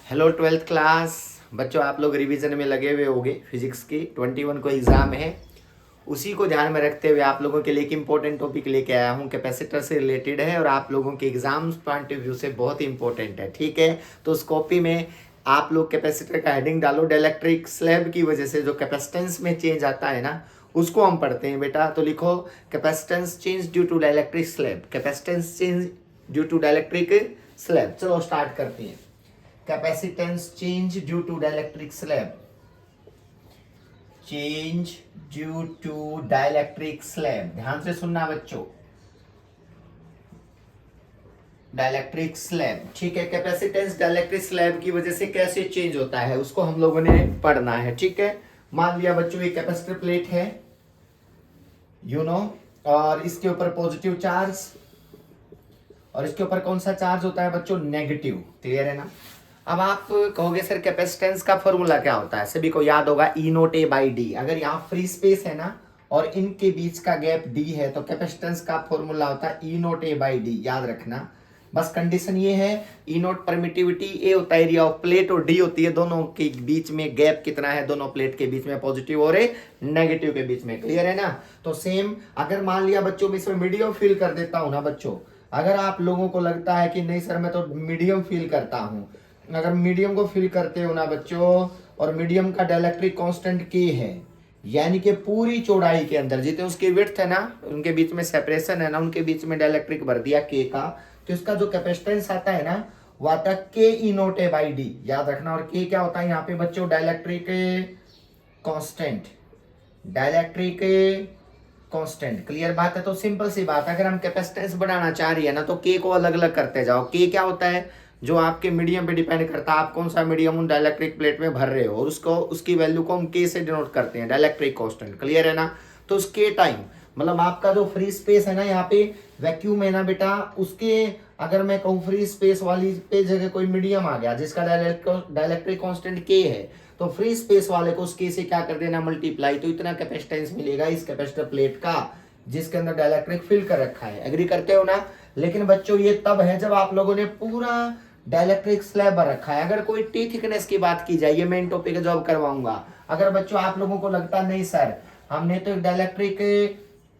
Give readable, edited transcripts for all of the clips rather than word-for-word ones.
Hello twelfth class बच्चों, आप लोग रिवीजन में लगे हुए होंगे। फिजिक्स की 21 को एग्ज़ाम है, उसी को ध्यान में रखते हुए आप लोगों के लिए एक इम्पोर्टेंट टॉपिक लेके आया हूँ। कैपेसिटर से रिलेटेड है और आप लोगों के एग्जाम पॉइंट ऑफ व्यू से बहुत ही इंपॉर्टेंट है। ठीक है, तो उस कॉपी में आप लोग कैपेसिटर का हेडिंग डालो। डाइलेक्ट्रिक स्लैब की वजह से जो कैपेसिटेंस में चेंज आता है ना, उसको हम पढ़ते हैं बेटा। तो लिखो capacitance change due to dielectric slab, capacitance change due to dielectric slab. चलो स्टार्ट करते हैं। capacitance change due to dielectric slab, change due to dielectric slab। ध्यान से सुनना बच्चों, डाइलेक्ट्रिक स्लैब। ठीक है, कैपेसिटेंस डाइलेक्ट्रिक स्लैब की वजह से कैसे चेंज होता है उसको हम लोगों ने पढ़ना है। ठीक है, मान लिया बच्चों ये कैपेसिटर प्लेट है, और इसके ऊपर पॉजिटिव चार्ज और इसके ऊपर कौन सा चार्ज होता है बच्चों? नेगेटिव। क्लियर है ना? अब आप कहोगे सर कैपेसिटेंस का फॉर्मूला क्या होता है? सभी को याद होगा ई नोट ए बाई डी। अगर यहाँ फ्री स्पेस है ना और इनके बीच का गैप डी है तो कैपेसिटेंस का फॉर्मूला होता है ई नोट ए बाई डी। याद रखना, बस कंडीशन ये है, ई नोट परमिटिविटी, ए होता है एरिया ऑफ प्लेट और डी होती है दोनों के बीच में गैप कितना है, दोनों प्लेट के बीच में, पॉजिटिव और नेगेटिव के बीच में। क्लियर है ना? तो सेम अगर मान लिया बच्चों मैं इसमें मीडियम फील कर देता हूं ना बच्चों, अगर आप लोगों को लगता है कि नहीं सर मैं तो मीडियम फील करता हूं, अगर मीडियम को फील करते हो ना बच्चों और मीडियम का डाइलेक्ट्रिक कांस्टेंट के है, यानी कि पूरी चौड़ाई के अंदर जितने उसकी विड्थ है ना, उनके बीच में सेपरेशन है ना, उनके बीच में डाइलेक्ट्रिक भर दिया के का, तो इसका जो कैपेसिटेंस आता है ना वो आता है के ई नोट ए बाई डी। याद रखना। और के क्या होता है यहाँ पे बच्चों? Dielectric constant, dielectric constant. Clear बात है? तो सिंपल सी बात, अगर हम कैपेसिटेंस बढ़ाना चाह रही है ना तो के को अलग अलग करते जाओ। के क्या होता है? जो आपके मीडियम पे डिपेंड करता है, आप कौन सा मीडियम उन डाइलेक्ट्रिक प्लेट में भर रहे हो, और उसको उसकी वैल्यू को हम के से डिनोट करते हैं, डाइलेक्ट्रिक कांस्टेंट। क्लियर है ना? तो उसके टाइम मतलब आपका जो फ्री स्पेस है ना, यहाँ पे वैक्यूम है ना बेटा, उसके अगर मैं कहूँ फ्री स्पेस वाली पे जगह कोई मीडियम आ गया जिसका डाइलेक्ट्रिक कांस्टेंट के है, तो फ्री स्पेस वाले को उसके से क्या कर देना? मल्टीप्लाई। तो इतना कैपेसिटेंस मिलेगा इस कैपेसिटर प्लेट का जिसके अंदर डाइलेक्ट्रिक फिल कर रखा है। एग्री करते हो ना? लेकिन बच्चों ये तब है जब आप लोगों ने पूरा डाइलेक्ट्रिक स्लैब भर रखा है। अगर कोई टी थिकनेस की बात की जाए, ये मेन टॉपिक है जो अब करवाऊंगा। अगर बच्चों आप लोगों को लगता नहीं सर हमने तो एक डाइलेक्ट्रिक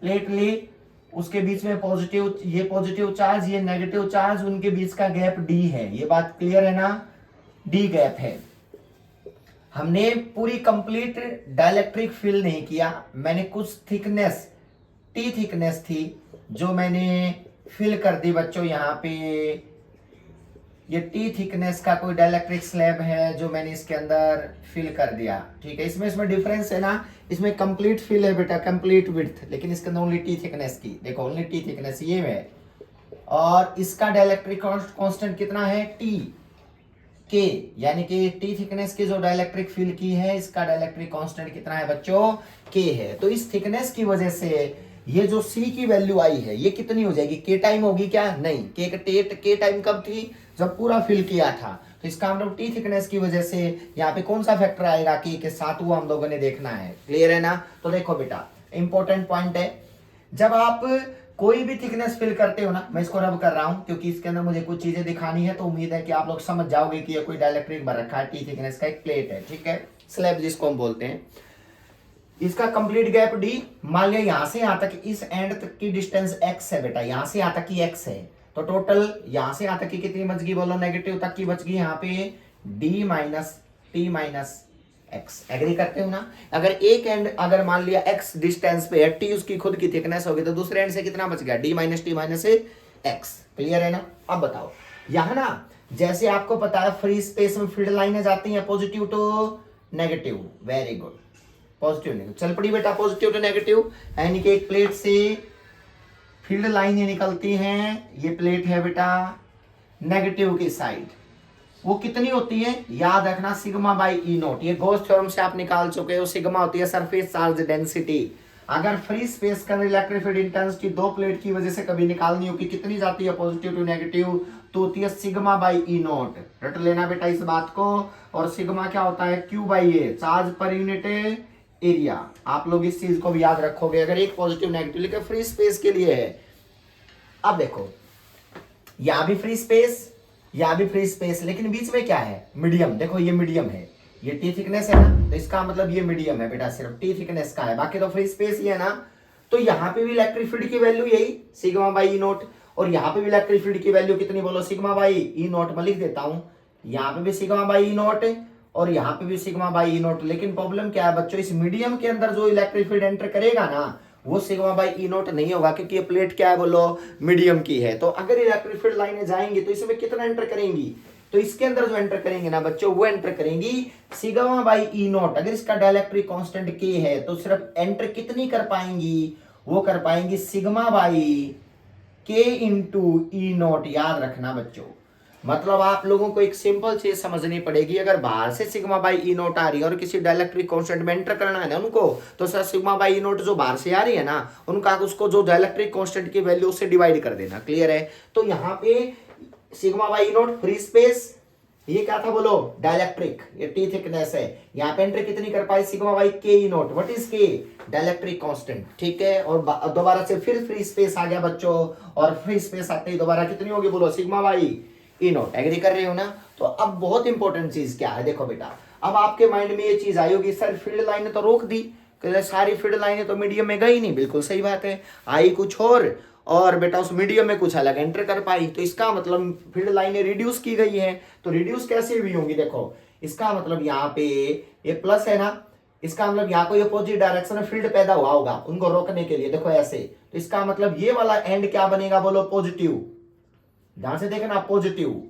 प्लेट ली, उसके बीच में पॉजिटिव, ये पॉजिटिव चार्ज ये नेगेटिव चार्ज, उनके बीच का गैप डी है, ये बात क्लियर है ना? डी गैप है। हमने पूरी कंप्लीट डाइलेक्ट्रिक फिल नहीं किया, मैंने कुछ थिकनेस, टी थिकनेस थी जो मैंने फिल कर दी बच्चों। यहाँ पे ये टी थिकनेस का कोई डाइलेक्ट्रिक स्लैब है जो मैंने इसके अंदर फिल कर दिया। ठीक है, इसमें डिफरेंस है ना, इसमें कंप्लीट फिल है बेटा, कंप्लीट विड्थ, लेकिन इसके अंदर ओनली टी थिकनेस की। देखो ओनली टी थिकनेस ये है, और इसका डाइलेक्ट्रिक कांस्टेंट कितना है? टी के, यानी कि टी थिकनेस की जो डाइलेक्ट्रिक फिल की है इसका डाइलेक्ट्रिक कांस्टेंट कितना है बच्चों? के है। तो इस थिकनेस की वजह से ये जो सी की वैल्यू आई है ये कितनी हो जाएगी? के टाइम होगी क्या? नहीं, के टाइम कब थी? जब पूरा फिल किया था। तो इसका मतलब टी थिकनेस की वजह से यहाँ पे कौन सा फैक्टर आएगा के साथ, वो हम लोगों ने देखना है। क्लियर है ना? तो देखो बेटा इंपॉर्टेंट पॉइंट है, जब आप कोई भी थिकनेस फिल करते हो ना, मैं इसको रब कर रहा हूं क्योंकि इसके अंदर मुझे कुछ चीजें दिखानी है, तो उम्मीद है कि आप लोग समझ जाओगे कि ये कोई डाइलेक्ट्रिक भर रखा है, टी थिकनेस का एक प्लेट है। ठीक है, स्लैब जिसको हम बोलते हैं, इसका कंप्लीट गैप डी। मान लिया यहां से यहां तक इस एंड तक की डिस्टेंस x है बेटा, यहां से यहां तक की x है, तो टोटल यहां से यहां तक की कितनी बच गई बोलो? नेगेटिव तक की बच गई यहाँ पे d minus T minus x। Agree करते हो ना? अगर एक एंड अगर मान लिया x डिस्टेंस पे है, t उसकी खुद की थिकनेस होगी, तो दूसरे एंड से कितना बच गया? d minus T minus x। Clear है ना? अब बताओ यहां ना, जैसे आपको पता है फ्री स्पेस में फील्ड लाइनें जाती हैं positive to negative. Very good, positive negative चल पड़ी बेटा, पॉजिटिव टू नेगेटिव, यानी कि एक प्लेट से फील्ड लाइनें निकलती हैं, ये प्लेट है बेटा नेगेटिव की साइड, वो कितनी होती है? याद रखना सिग्मा बाई ई नोट, ये गॉस थ्योरम से आप निकाल चुके हो। सिग्मा होती है सरफेस चार्ज डेंसिटी। अगर फ्री स्पेस का इलेक्ट्रिक फील्ड इंटेंसिटी दो प्लेट की वजह से कभी निकालनी हो कि कितनी जाती है पॉजिटिव टू नेगेटिव, तो होती है सिग्मा बाई ई नोट। रट लेना बेटा इस बात को। और सिग्मा क्या होता है? Q by A, charge per unit area. आप लोग इस चीज को भी याद रखोगे अगर एक पॉजिटिव नेगेटिव, लेकिन फ्री स्पेस के लिए है। अब देखो यहां भी फ्री स्पेस यहाँ भी फ्री स्पेस, लेकिन बीच में क्या है, मीडियम। देखो ये मीडियम है, ये टी थिकनेस है ना, तो इसका मतलब ये मीडियम है बेटा, सिर्फ टी थिकनेस का है, बाकी तो फ्री स्पेस ही है ना। तो यहाँ पे भी इलेक्ट्रिक फील्ड की वैल्यू यही सिग्मा बाई ई नोट, और यहाँ पे भी इलेक्ट्रिक फील्ड की वैल्यू कितनी बोलो, सिग्मा बाई ई नोट। मैं लिख देता हूँ, यहाँ पे भी सिग्मा बाई ई नोट और यहाँ पे भी सिग्मा बाई ई नोट। लेकिन प्रॉब्लम क्या है बच्चों, इस मीडियम के अंदर जो इलेक्ट्रिक फील्ड एंटर करेगा ना, वो सिग्मा बाई ई नोट नहीं होगा, क्योंकि ये प्लेट क्या है बोलो, मीडियम की है। तो अगर इलेक्ट्रिक फील्ड लाइनें जाएंगी तो इसमें कितना एंटर करेंगी, तो इसके अंदर जो एंटर करेंगे ना बच्चों, वो एंटर करेंगी सिग्मा बाई ई नोट। अगर इसका डाइलेक्ट्रिक कांस्टेंट के है तो सिर्फ एंटर कितनी कर पाएंगी, वो कर पाएंगी सिग्मा बाई के इंटू ई नोट। याद रखना बच्चों, मतलब आप लोगों को एक सिंपल चीज समझनी पड़ेगी, अगर बाहर से सिग्मा बाई ई नोट आ रही है और किसी डाइलेक्ट्रिक कांस्टेंट में एंटर करना है ना उनको, तो sir sigma by E note जो बाहर से आ रही है ना, उनका उसको जो डाइलेक्ट्रिक कांस्टेंट की वैल्यू उससे डिवाइड कर देना। क्लियर है? तो यहाँ पे sigma by E note free space, ये क्या था बोलो, डाइलेक्ट्रिक, ये टी थिकनेस है। यहाँ पे एंटर कितनी कर पाई, sigma by K E note. What is के, डाइलेक्ट्रिक कांस्टेंट। ठीक है, और दोबारा से फिर फ्री स्पेस आ गया बच्चों, और फ्री स्पेस आते ही दोबारा कितनी होगी बोलो, sigma by E naught. Agree कर रहे हो ना? तो अब बहुत इंपॉर्टेंट चीज क्या है, देखो बेटा, अब आपके माइंड में ये चीज आई होगी, सर फील्ड लाइन तो रोक दी, सारी फील्ड लाइनें तो मीडियम में गई नहीं। बिल्कुल सही बात है, आई कुछ और बेटा उस मीडियम में कुछ अलग एंटर कर पाई, तो इसका मतलब फील्ड लाइनें रिड्यूस की गई हैं। तो रिड्यूस कैसे हुई होंगी, देखो इसका मतलब यहाँ पे ये प्लस है ना, इसका मतलब यहाँ कोई अपोजिट डायरेक्शन में फील्ड पैदा हुआ होगा उनको रोकने के लिए, देखो ऐसे। तो इसका मतलब ये वाला एंड क्या बनेगा बोलो, पॉजिटिव। ध्यान से देखना, पॉजिटिव।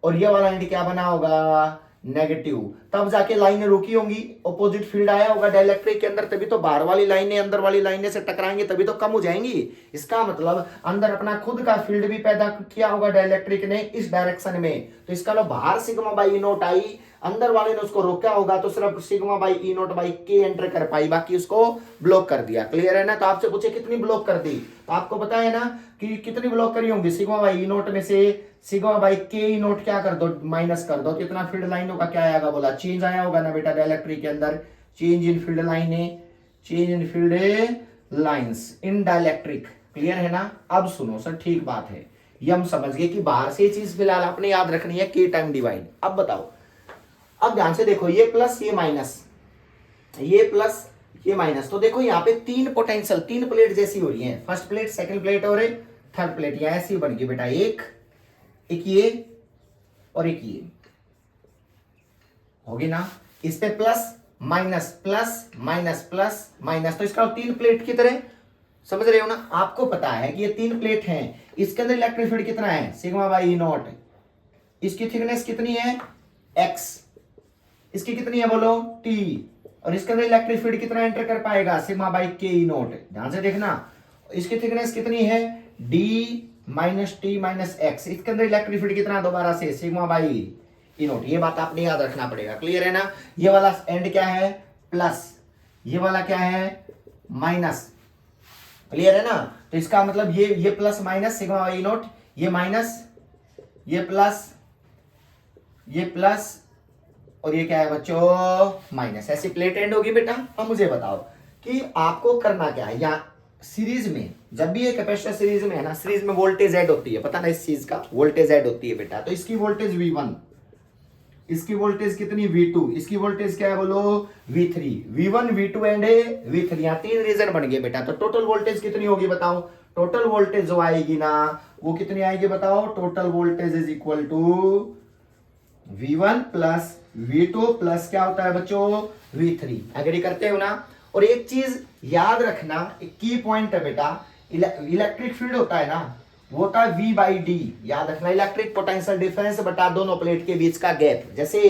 और ये वाला एंड क्या बना होगा, नेगेटिव। तब जाके लाइनें रुकी होंगी, ऑपोजिट फील्ड आया होगा डाइलेक्ट्रिक के अंदर, तभी तो बाहर वाली लाइनें अंदर वाली लाइनें से टकराएंगे, तभी तो कम हो जाएंगी। इसका मतलब अंदर अपना खुद का फील्ड भी पैदा किया होगा डाइलेक्ट्रिक ने इस डायरेक्शन में। तो इसका मतलब बाहर सिग्मा बाई ई नोट आई, अंदर वाले ने उसको रोका होगा, तो सिर्फ sigma by E note by के एंटर कर पाई, बाकी उसको ब्लॉक कर दिया। क्लियर है ना? तो आपसे पूछे कितनी ब्लॉक कर दी, तो आपको पता है ना कि कितनी ब्लॉक करी होंगी, सिग्मा बाई ई नोट में से sigma by K E note क्या कर दो, माइनस कर दो, कितना फील्ड लाइनों का क्या आएगा बोला, चेंज आया होगा ना बेटा डाइलेक्ट्रिक के अंदर, चेंज इन फील्ड लाइनें, change in field lines in dielectric. Clear है ना? अब सुनो सर, ठीक बात है, ये हम समझ गए कि बाहर से चीज फिलहाल आपने याद रखनी है, के टाइम डिवाइड। अब बताओ, अब ध्यान से देखो, ये प्लस ये माइनस, ये प्लस ये माइनस, तो देखो यहाँ पे तीन पोटेंशियल, तीन प्लेट जैसी हो रही है, फर्स्ट प्लेट, सेकंड प्लेट और थर्ड प्लेट, ये ऐसी बन गई बेटा, एक ये और एक ये होगी ना। इस पे plus minus plus minus plus minus, तो इसका तीन प्लेट की तरह, समझ रहे हो ना? आपको पता है कि ये तीन प्लेट हैं, इसके अंदर इलेक्ट्रिक फील्ड कितना है, सिग्मा बाई ई नॉट। इसकी थिकनेस कितनी है, एक्स। इसकी कितनी है बोलो, टी। और इसके अंदर इलेक्ट्रिक फील्ड कितना एंटर कर पाएगा, sigma by K E not. ध्यान से देखना, इसकी थिकनेस कितनी है, D minus T minus x. इसके अंदर इलेक्ट्रिक फील्ड कितना, दोबारा से सिग्मा बाई ई नॉट। ये बात आपने याद रखना पड़ेगा। क्लियर है ना? ये वाला एंड क्या है, प्लस, ये वाला क्या है, माइनस। क्लियर है ना? तो इसका मतलब ये plus minus sigma by E not, ये माइनस, ये प्लस, ये प्लस, और ये क्या है बच्चों, माइनस। ऐसी प्लेट एंड होगी बेटा। अब मुझे बताओ कि आपको करना क्या है, या सीरीज में जब भी ये कैपेसिटर सीरीज में है ना, सीरीज में वोल्टेज ऐड होती है, पता ना इस चीज का, वोल्टेज ऐड होती है बेटा। तो इसकी वोल्टेज V1, इसकी वोल्टेज कितनी V2, इसकी वोल्टेज क्या है बोलो, V3, V1 V2 and V3, यहाँ तीन रीजन बन गए बेटा। तो टोटल वोल्टेज कितनी होगी बताओ, टोटल वोल्टेज जो आएगी ना वो कितनी आएगी बताओ, total voltage is equal to V1 plus V2 plus क्या होता है बच्चों, V3। एग्री करते हो ना? और एक चीज याद रखना, एक की पॉइंट है बेटा, इलेक्ट्रिक फील्ड होता है ना, वो होता है V बाई डी। याद रखना, इलेक्ट्रिक पोटेंशियल डिफरेंस बटा दोनों प्लेट के बीच का गैप। जैसे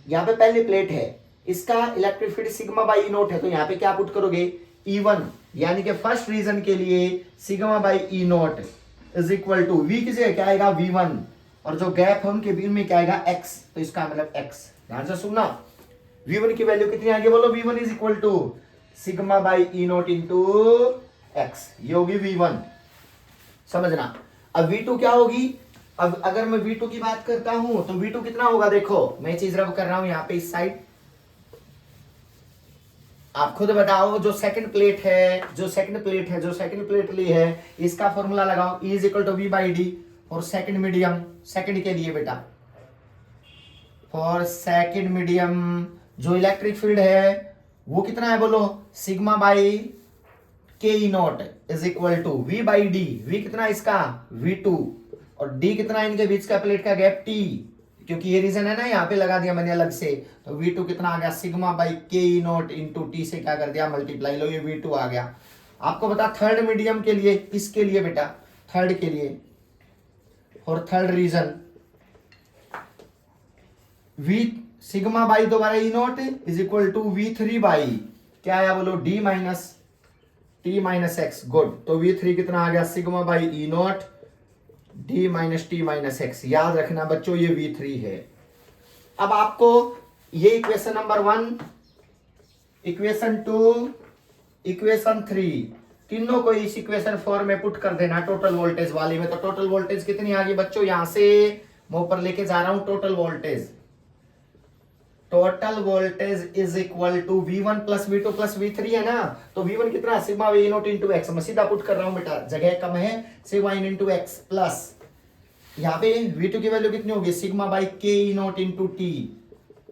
यहाँ पे पहली प्लेट है, इसका electric field sigma by E note है, तो यहाँ पे क्या पुट करोगे, E1, यानी कि फर्स्ट रीजन के लिए sigma by E naught is equal to V की जगह क्या आएगा, V1, और जो गैप है उनके बीच में क्या आएगा, X। तो इसका मतलब X। ध्यान से सुनना, V1 की वैल्यू कितनी आएगी बोलो, V1 is equal to sigma by E naught into X, ये होगी V1। समझना। अब V2 क्या होगी, अब अगर मैं V2 की बात करता हूं तो V2 कितना होगा, देखो मैं चीज रब कर रहा हूं यहाँ पे इस साइड, आप खुद बताओ। जो सेकंड प्लेट है, जो सेकंड प्लेट ली है, इसका फॉर्मूला लगाओ, E is equal to V by D. और सेकंड मीडियम, सेकंड के लिए बेटा फॉर सेकंड मीडियम जो इलेक्ट्रिक फील्ड है वो कितना है बोलो, sigma by K E not is equal to V by D. V कितना है इसका V2 और डी कितना है इनके बीच का प्लेट का गैप T, क्योंकि ये रीजन है ना यहाँ पे लगा दिया मैंने अलग से, तो V2 कितना आ गया sigma by K E not into T से क्या कर दिया मल्टीप्लाई, लो ये V2 आ गया। आपको बता थर्ड मीडियम के लिए, इसके लिए बेटा थर्ड के लिए और third region V sigma by दोबारा E not is equal to V3 by क्या आया बोलो D minus T minus X. Good, तो V3 कितना आ गया sigma by E not D minus T minus X. याद रखना बच्चों ये V3 है। अब आपको ये इक्वेशन नंबर 1, इक्वेशन 2, इक्वेशन 3 तीनों को इस इक्वेशन 4 में पुट कर देना टोटल वोल्टेज वाले में। तो टोटल वोल्टेज कितनी आ गई बच्चों, यहां से मैं ऊपर लेके जा रहा हूं total voltage. Total voltage is equal to V1 plus V2 plus V3 है ना, तो V1 कितना sigma V naught into X, मैं सीधा पुट कर रहा हूं बेटा, जगह कम है, सिग्मा इन इंटू एक्स प्लस यहाँ पे V2 की वैल्यू कितनी होगी sigma by K E not into T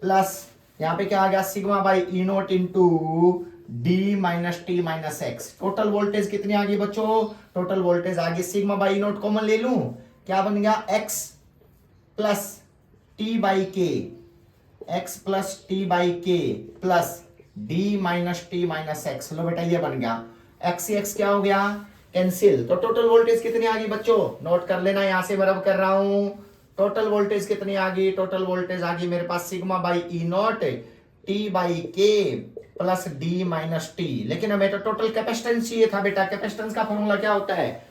plus यहाँ पे क्या आ गया sigma by E not into D minus T minus X. Total voltage कितनी आ गई बच्चों, टोटल वोल्टेज आ गई sigma by E not common ले लूं, क्या बन गया X plus T by K, X plus T by K plus D minus T minus X. लो बेटा ये बन गया, एक्स से एक्स क्या हो गया कैंसिल। तो टोटल वोल्टेज कितनी आ गई बच्चों, नोट कर लेना, यहां से मैं रब कर रहा हूं। टोटल वोल्टेज कितनी आ गई, टोटल वोल्टेज आ गई मेरे पास sigma by E not T by K plus D minus T. लेकिन हमें तो टोटल कैपेसिटेंस चाहिए था बेटा। कैपेसिटेंस का फॉर्मूला क्या होता है,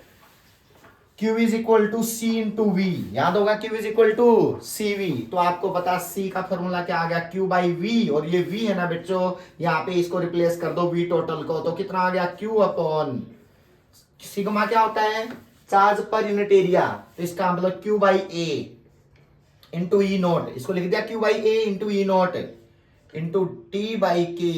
Q is equal to C into V. याद होगा Q is equal to C V. तो आपको पता C का फॉर्मूला क्या आ गया Q बाई V, और ये V है ना बच्चों, यहाँ पे इसको रिप्लेस कर दो V टोटल को, तो कितना आ गया Q अपॉन सिग्मा क्या होता है चार्ज पर यूनिट एरिया, तो इसका मतलब Q by A into E not, इसको लिख दिया Q by A into E not into T by K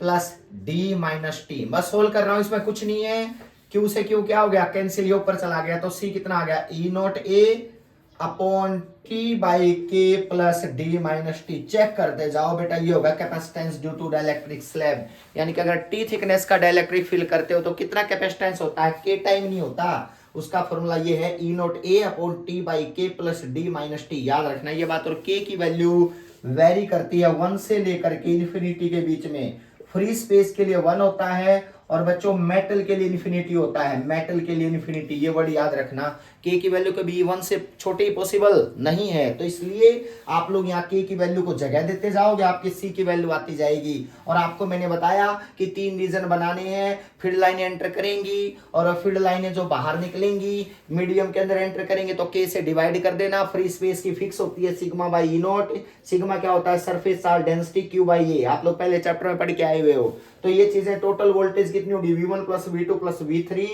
plus D minus T. बस सोल्व कर रहा हूं, इसमें कुछ नहीं है। Q से Q क्या हो गया कैंसिल, ये ऊपर चला गया, तो C कितना आ गया E not A upon T by K plus D minus T. Check करते जाओ बेटा, ये होगा capacitance due to dielectric slab. यानी कि अगर T थिकनेस का डाइलेक्ट्रिक फील करते हो तो कितना कैपेसिटेंस होता है, K टाइम नहीं होता, उसका फॉर्मूला ये है E not A upon T by K plus D minus T. याद रखना ये बात। और K की वैल्यू वेरी करती है 1 से लेकर के इन्फिनिटी के बीच में। फ्री स्पेस के लिए 1 होता है और बच्चों मेटल के लिए इन्फिनिटी होता है, मेटल के लिए इन्फिनिटी, ये वर्ड याद रखना। K की वैल्यू कभी 1 से छोटे ही पॉसिबल नहीं है, तो इसलिए आप लोग यहाँ K की वैल्यू को जगह देते जाओगे, आपकी C की वैल्यू आती जाएगी। और आपको मैंने बताया कि 3 रीजन बनाने हैं, फील्ड लाइनें एंटर करेंगी और फील्ड लाइनें जो बाहर निकलेंगी मीडियम के अंदर एंटर करेंगे तो K से डिवाइड कर देना। फ्री स्पेस की फिक्स होती है sigma by E not. Sigma क्या होता है surface charge density Q by A, आप लोग पहले चैप्टर में पढ़ के आए हुए हो। तो ये चीजें टोटल वोल्टेज कितनी होगी V1 plus V2 plus V3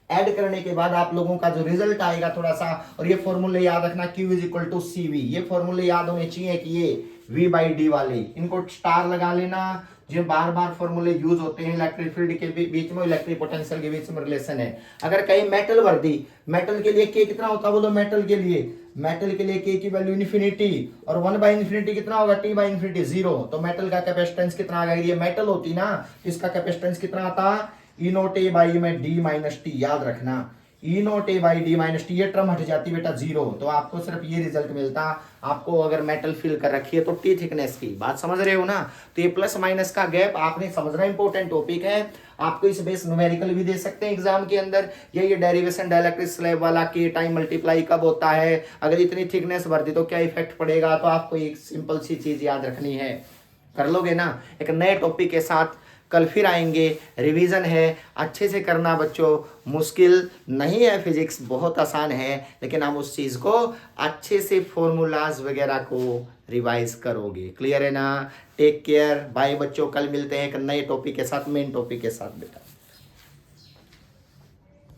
add करने के बाद आप लोगों का जो रिजल्ट आएगा थोड़ा सा, और ये फॉर्मूले याद रखना Q is equal to CV। ये फॉर्मूले याद होने चाहिए कि ये V बाई डी वाले, इनको स्टार लगा लेना। जो बार बार फॉर्मूले यूज होते हैं इलेक्ट्रिक फील्ड के बीच में, इलेक्ट्रिक पोटेंशियल के बीच में रिलेशन है। अगर कहीं मेटल भर दी, मेटल के लिए K कितना होता है बोलो, मेटल के लिए K की वैल्यू इन्फिनिटी, और 1 बाई इन्फिनिटी कितना होगा T बाई इन्फिनिटी 0। तो मेटल का कैपेसिटेंस कितना आ गया, ये मेटल होती ना, इसका कैपेसिटेंस कितना आता ई नॉट ए बाई में डी माइनस टी। याद रखना E not A by D minus T, ये टर्म हट जाती बेटा 0, तो आपको सिर्फ ये रिजल्ट मिलता। आपको अगर मेटल फिल कर रखी है तो T थिकनेस की बात समझ रहे हो ना, तो ये प्लस माइनस का गैप आपने समझना इंपॉर्टेंट टॉपिक है। आपको इस बेस न्यूमेरिकल भी दे सकते हैं एग्जाम के अंदर, ये डेरिवेशन डाइलेक्ट्रिक स्लैब वाला K टाइम मल्टीप्लाई कब होता है, अगर इतनी थिकनेस भर दी तो क्या इफेक्ट पड़ेगा। तो आपको एक सिंपल सी चीज याद रखनी है, कर लोगे ना। एक नए टॉपिक के साथ कल फिर आएंगे, रिवीजन है, अच्छे से करना बच्चों। मुश्किल नहीं है, फिजिक्स बहुत आसान है, लेकिन हम उस चीज़ को अच्छे से फॉर्मूलाज वगैरह को रिवाइज करोगे। क्लियर है ना। टेक केयर, बाय बच्चों, कल मिलते हैं एक नए टॉपिक के साथ, मेन टॉपिक के साथ बेटा।